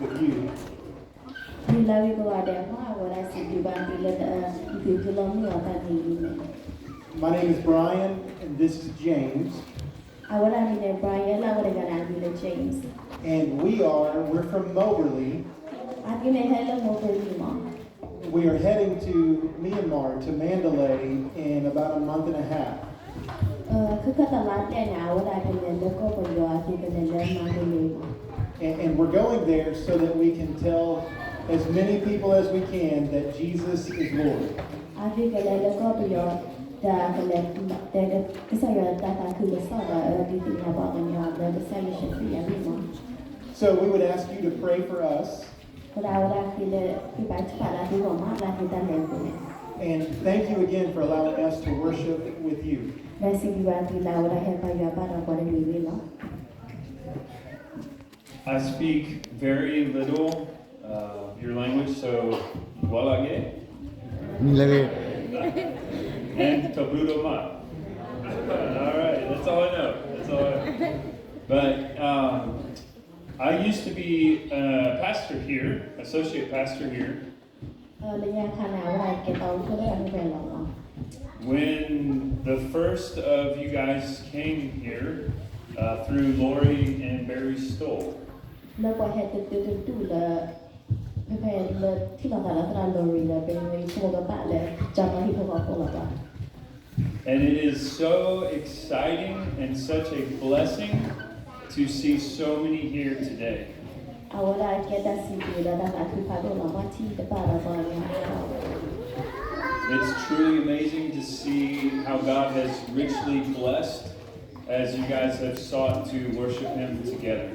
with you. My name is Brian, and this is James. And we're from Moberly. We are heading to Myanmar, to Mandalay, in about a month and a half. And we're going there so that we can tell as many people as we can that Jesus is Lord. So we would ask you to pray for us. And thank you again for allowing us to worship with you. I speak very little your language, so walage and tabudo ma. All right, that's all I know. But I used to be a pastor here, associate pastor here. When the first of you guys came here through Lori and Barry Stoll. And it is so exciting and such a blessing to see so many here today. It's truly amazing to see how God has richly blessed as you guys have sought to worship Him together.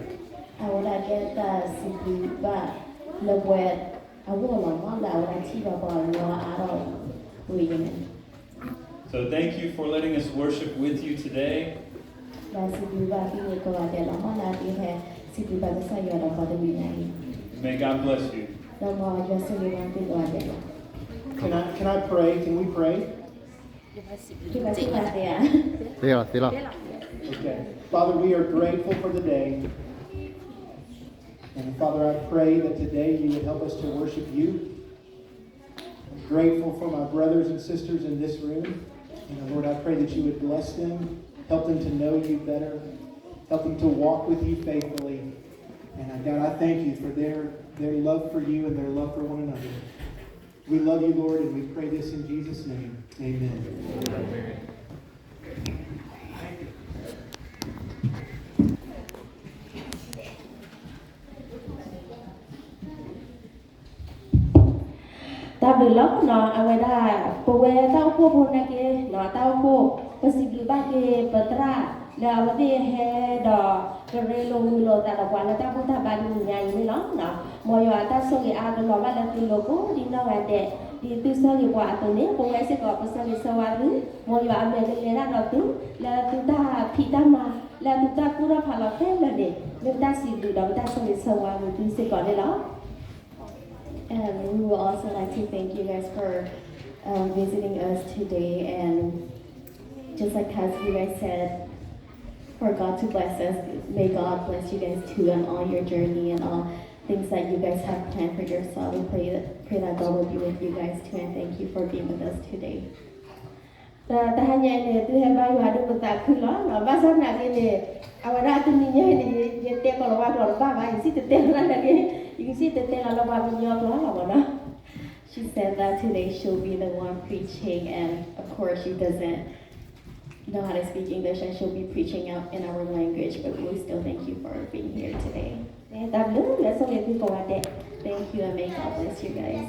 So thank you for letting us worship with you today. May God bless you. Can I pray? Can we pray? Okay. Father, we are grateful for the day. And Father, I pray that today you would help us to worship you. I'm grateful for my brothers and sisters in this room. And Lord, I pray that you would bless them, help them to know you better, help them to walk with you faithfully. And God, I thank you for their love for you and their love for one another. We love you, Lord, and we pray this in Jesus' name. Amen. Ta bự lắm nó ở ngoài đó, bố tao cô bố này kia, nó tao cô, bác sĩ bự bác kia, bữa tra, là vấn đề hè đỏ, cái rê lông lô ta đọc qua là tao cũng thà bàn nhảy mới lắm nó, mọi người ta số cái ăn nó mà là từ logo đi nó ngoài đẹp, đi từ sau cái quả từ nấy, bố ấy sẽ có bữa sau cái sau ăn mọi người ăn về cái là từ là từ ta phi ta mà, là từ ta cũng đã phải là phép là để, nên ta xịt từ đó ta sau cái sau ăn từ sẽ có đấy đó. And we would also like to thank you guys for visiting us today. And just like as you guys said, for God to bless us, may God bless you guys too on all your journey and all things that you guys have planned for yourself. We pray that God will be with you guys too, and thank you for being with us today. Ta hanya ini tu hebat yang ada betul kulah. Lepas tu nak ini awak dah tu ni ni dia kalau awak kalau bapa isi tu tengah lagi. You can see that they She said that today she'll be the one preaching, and of course she doesn't know how to speak English, and she'll be preaching out in our language, but we still thank you for being here today. Thank you, and may God bless you guys.